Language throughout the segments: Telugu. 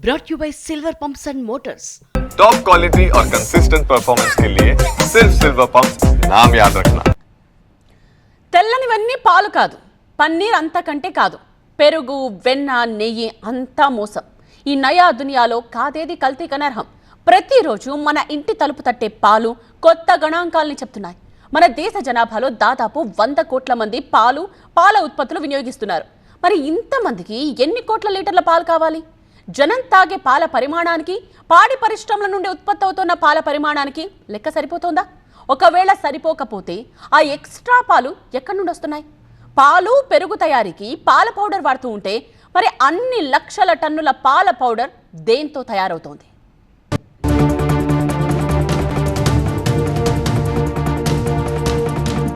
brought you by Silver Pumps and Motors. Top quality और कंसिस्टेंट परफॉर्मेंस के लिए सिर्फ सिल्वर पंप्स नाम याद रखना. తెల్లనివన్నీ పాలు కాదు, పన్నీర్ అంతకంటే కాదు, పెరుగు, వెన్న, నెయ్యి అంతా మోసం. ఈ నయా దునియాలో కాదేది కల్తీ కనర్హం. ప్రతిరోజు మన ఇంటి తలుపు తట్టే పాలు కొత్త గణాంకాల్ని చెప్తున్నాయి. మన దేశ జనాభాలో దాదాపు 100 కోట్ల మంది పాల ఉత్పత్తులు వినియోగిస్తున్నారు. మరి ఇంతమందికి ఎన్ని కోట్ల లీటర్ల పాలు కావాలి? జనం తాగే పాల పరిమాణానికి, పాడి పరిశ్రమల నుండి ఉత్పత్తి అవుతున్న పాల పరిమాణానికి లెక్క సరిపోతుందా? ఒకవేళ సరిపోకపోతే ఆ ఎక్స్ట్రా పాలు ఎక్కడి నుండి వస్తున్నాయి? పాలు, పెరుగు తయారీకి పాల పౌడర్ వాడుతూ ఉంటే మరి అన్ని లక్షల టన్నుల పాల పౌడర్ దేంతో తయారవుతోంది?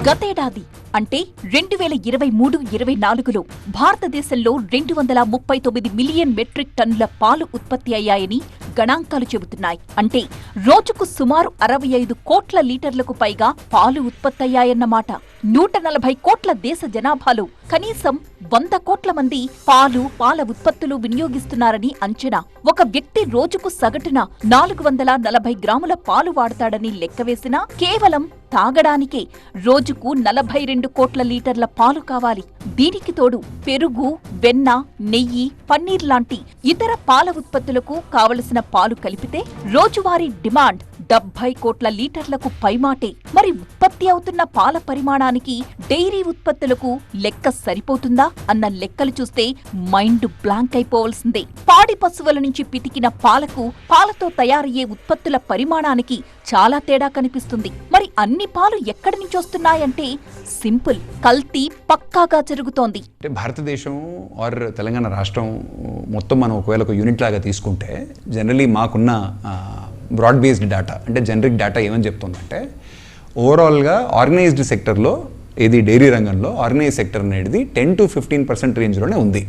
గతేడాది అంటే 2023-24లో భారతదేశంలో 239 మిలియన్ మెట్రిక్ టన్నుల పాలు ఉత్పత్తి అయ్యాయని గణాంకాలు చెబుతున్నాయి. అంటే రోజుకు సుమారు 65 కోట్ల లీటర్లకు పైగా పాలు ఉత్పత్తి అయ్యాయన్నమాట. 140 కోట్ల దేశ జనాభాలో కనీసం 100 కోట్ల మంది పాల ఉత్పత్తులు వినియోగిస్తున్నారని అంచనా. ఒక వ్యక్తి రోజుకు సగటున 440 గ్రాముల పాలు వాడతాడని లెక్కవేసినా కేవలం తాగడానికే రోజుకు 42 కోట్ల లీటర్ల పాలు కావాలి. దీనికి తోడు పెరుగు, వెన్న, నెయ్యి, పన్నీర్ లాంటి ఇతర పాల ఉత్పత్తులకు కావలసిన పాలు కలిపితే రోజువారీ డిమాండ్ 70 కోట్ల లీటర్లకు పైమాటే. మరి ఉత్పత్తి అవుతున్న పాల పరిమాణానికి డైరీ ఉత్పత్తులకు లెక్క సరిపోతుందా అన్న లెక్కలు చూస్తే మైండ్ బ్లాంక్ అయిపోవలసిందే. పాడి పశువుల నుంచి పితికిన పాలతో తయారయ్యే ఉత్పత్తుల పరిమాణానికి చాలా తేడా కనిపిస్తుంది. మరి అన్ని పాలు ఎక్కడి నుంచి వస్తున్నాయంటే సింపుల్, కల్తీ పక్కాగా జరుగుతోంది. భారతదేశం ఆర్ తెలంగాణ రాష్ట్రం మొత్తం మనం ఒకవేళ ఒక యూనిట్ లాగా తీసుకుంటే జనరలీ మాకున్న బ్రాడ్ బేస్డ్ డేటా అంటే జనరిక్ డేటా ఏమని చెప్తుందంటే ఓవరాల్గా ఆర్గనైజ్డ్ సెక్టర్లో ఇది డైరీ రంగంలో ఆర్గనైజ్ సెక్టర్ అనేది 10-15% రేంజ్లోనే ఉంది.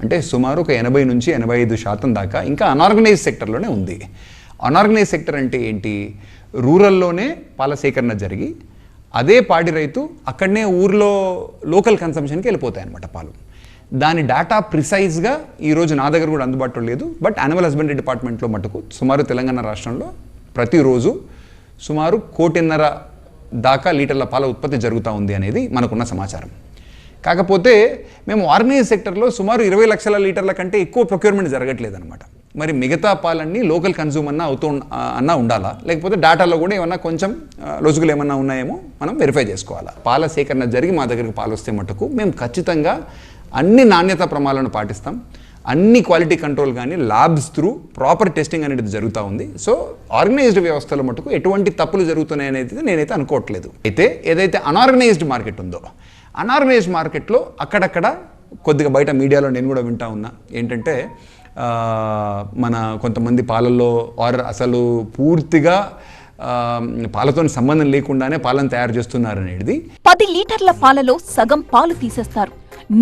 అంటే సుమారు ఒక 80 నుంచి 85% దాకా ఇంకా అనార్గనైజ్ సెక్టర్లోనే ఉంది. అనార్గనైజ్ సెక్టర్ అంటే ఏంటి? రూరల్లోనే పాల సేకరణ జరిగి అదే పాడి రైతు అక్కడనే ఊర్లో లోకల్ కన్సంప్షన్కి వెళ్ళిపోతాయి అన్నమాట పాలు. దాని డేటా ప్రిసైజ్గా ఈరోజు నా దగ్గర కూడా అందుబాటులో లేదు. బట్ యానిమల్ హస్బెండరీ డిపార్ట్మెంట్లో మటుకు సుమారు తెలంగాణ రాష్ట్రంలో ప్రతిరోజు సుమారు 1.5 కోటి దాకా లీటర్ల పాల ఉత్పత్తి జరుగుతూ ఉంది అనేది మనకున్న సమాచారం. కాకపోతే మేము ఆర్గనైజ్ సెక్టర్లో సుమారు 20 లక్షల లీటర్ల కంటే ఎక్కువ ప్రొక్యూర్మెంట్ జరగట్లేదు అనమాట. మరి మిగతా పాలన్నీ లోకల్ కన్జ్యూమ్ అన్నా ఉండాలా, లేకపోతే డేటాలో కూడా ఏమన్నా కొంచెం లొసుగులు ఏమన్నా ఉన్నాయేమో మనం వెరిఫై చేసుకోవాలా. పాల సేకరణ జరిగి మా దగ్గరికి పాలు వస్తే మటుకు మేము ఖచ్చితంగా అన్ని నాణ్యత ప్రమాణాలను పాటిస్తాం. అన్ని క్వాలిటీ కంట్రోల్ కానీ ల్యాబ్స్ త్రూ ప్రాపర్ టెస్టింగ్ అనేది జరుగుతూ ఉంది. సో ఆర్గనైజ్డ్ వ్యవస్థలో మటుకు ఎటువంటి తప్పులు జరుగుతున్నాయి అనేది నేనైతే అనుకోవట్లేదు. అయితే ఏదైతే అనార్గనైజ్డ్ మార్కెట్ ఉందో అనార్గనైజ్డ్ మార్కెట్లో అక్కడక్కడ కొద్దిగా బయట మీడియాలో నేను కూడా వింటా ఉన్నా ఏంటంటే మన కొంతమంది పాలల్లో అసలు పూర్తిగా పాలతో సంబంధం లేకుండానే పాలను తయారు చేస్తున్నారు అనేది. 10 లీటర్ల పాలలో సగం పాలు తీసేస్తారు.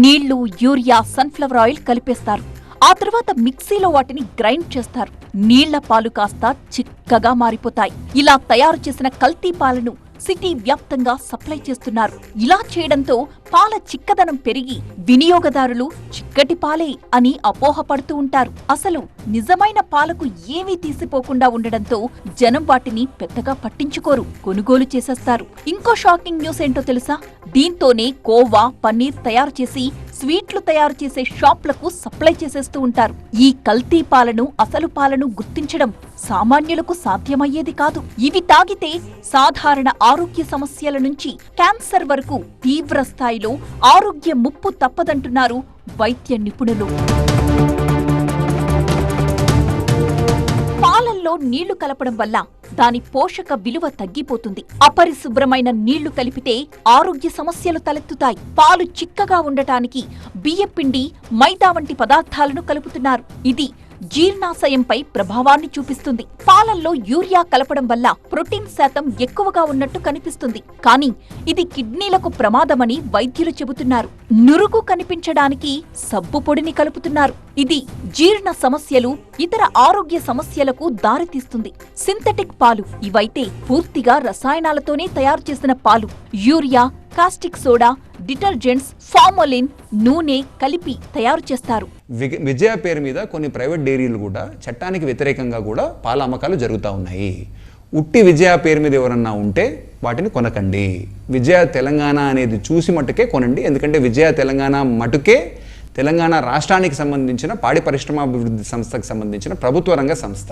నీళ్లు, యూరియా, సన్ఫ్లవర్ ఆయిల్ కలిపేస్తారు. ఆ తర్వాత మిక్సీలో వాటిని గ్రైండ్ చేస్తారు. నీళ్ల పాలు కాస్త చిక్కగా మారిపోతాయి. ఇలా తయారు చేసిన కల్తీ పాలను సిటీ వ్యాప్తంగా సప్లై చేస్తున్నారు. ఇలా చేయడంతో పాల చిక్కదనం పెరిగి వినియోగదారులు చిక్కటి పాలే అని అపోహపడుతూ ఉంటారు. అసలు నిజమైన పాలకు ఏమీ తీసిపోకుండా ఉండడంతో జనం వాటిని పెద్దగా పట్టించుకోరు, కొనుగోలు చేసేస్తారు. ఇంకో షాకింగ్ న్యూస్ ఏంటో తెలుసా? దీంతోనే కోవా, పన్నీర్ తయారు చేసి స్వీట్లు తయారు చేసే షాప్లకు సప్లై చేసేస్తూ ఉంటారు. ఈ కల్తీ పాలను, అసలు పాలను గుర్తించడం సామాన్యులకు సాధ్యమయ్యేది కాదు. ఇవి తాగితే సాధారణ ఆరోగ్య సమస్యల నుంచి క్యాన్సర్ వరకు తీవ్ర స్థాయిలో ఆరోగ్య ముప్పు తప్పదంటున్నారు వైద్య నిపుణులు. పాలల్లో నీళ్లు కలపడం వల్ల దాని పోషక విలువ తగ్గిపోతుంది. అపరిశుభ్రమైన నీళ్లు కలిపితే ఆరోగ్య సమస్యలు తలెత్తుతాయి. పాలు చిక్కగా ఉండటానికి బియ్యపిండి, మైదా వంటి పదార్థాలను కలుపుతున్నారు. ఇది జీర్ణాశయంపై ప్రభావాన్ని చూపిస్తుంది. పాలల్లో యూరియా కలపడం వల్ల ప్రోటీన్ శాతం ఎక్కువగా ఉన్నట్టు కనిపిస్తుంది. కానీ ఇది కిడ్నీలకు ప్రమాదమని వైద్యులు చెబుతున్నారు. నురుగు కనిపించడానికి సబ్బు పొడిని కలుపుతున్నారు. ఇది జీర్ణ సమస్యలు, ఇతర ఆరోగ్య సమస్యలకు దారితీస్తుంది. సింథటిక్ పాలు ఇవైతే పూర్తిగా రసాయనాలతోనే తయారు చేసిన పాలు. Urea, caustic soda, detergents, formalin, నూనె కలిపి తయారు చేస్తారు. విజయ పేరు మీద కొన్ని ప్రైవేట్ డైరీలు కూడా చట్టానికి వ్యతిరేకంగా కూడా పాల అమ్మకాలు జరుగుతూ ఉన్నాయి. ఉట్టి విజయ పేరు మీద ఎవరన్నా ఉంటే వాటిని కొనకండి. విజయ తెలంగాణ అనేది చూసి మట్టుకే కొనండి. ఎందుకంటే విజయ తెలంగాణ మటుకే తెలంగాణ రాష్ట్రానికి సంబంధించిన పాడి పరిశ్రమాభివృద్ధి సంస్థకు సంబంధించిన ప్రభుత్వ రంగ సంస్థ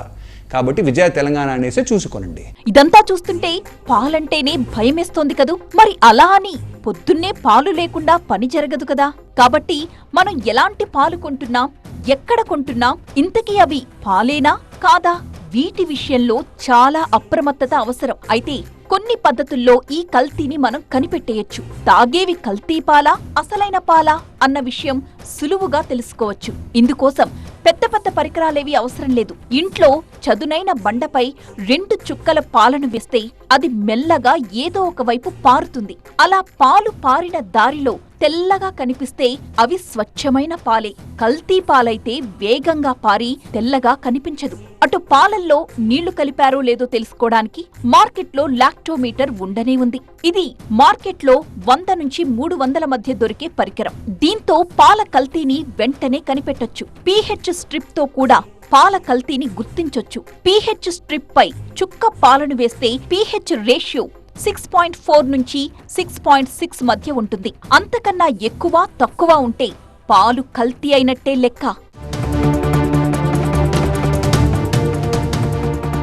కాబట్టి విజయ తెలంగాణ అనేసి చూసుకోనండి. ఇదంతా చూస్తుంటే పాలంటేనే భయమేస్తోంది కదూ. మరి అలా అని పొద్దున్నే పాలు లేకుండా పని జరగదు కదా. కాబట్టి మనం ఎలాంటి పాలు కొంటున్నాం, ఎక్కడ కొంటున్నాం, ఇంతకీ అవి పాలేనా కాదా, వీటి విషయంలో చాలా అప్రమత్తత అవసరం. అయితే కొన్ని పద్ధతుల్లో ఈ కల్తీని మనం కనిపెట్టేయచ్చు. తాగేవి కల్తీ పాలా, అసలైన పాలా అన్న విషయం సులువుగా తెలుసుకోవచ్చు. ఇందుకోసం పెద్ద పెద్ద పరికరాలేవి అవసరం లేదు. ఇంట్లో చదునైన బండపై 2 చుక్కల పాలను వేస్తే అది మెల్లగా ఏదో ఒకవైపు పారుతుంది. అలా పాలు పారిన దారిలో తెల్లగా కనిపిస్తే అవి స్వచ్ఛమైన పాలే. కల్తీ పాలైతే వేగంగా పారి తెల్లగా కనిపించదు. అటు పాలల్లో నీళ్లు కలిపారో లేదో తెలుసుకోవడానికి మార్కెట్లో లాక్టోమీటర్ ఉండనే ఉంది. ఇది మార్కెట్లో 100 నుంచి 300 మధ్య దొరికే పరికరం. దీంతో పాల కల్తీని వెంటనే కనిపెట్టొచ్చు. pH స్ట్రిప్ తో కూడా పాల కల్తీని గుర్తించొచ్చు. pH స్ట్రిప్ పై చుక్క పాలను వేస్తే pH రేషియో 6.4 నుంచి 6.6 మధ్య ఉంటుంది. అంతకన్నా ఎక్కువ తక్కువ ఉంటే పాలు కల్తీ అయినట్టే లెక్క.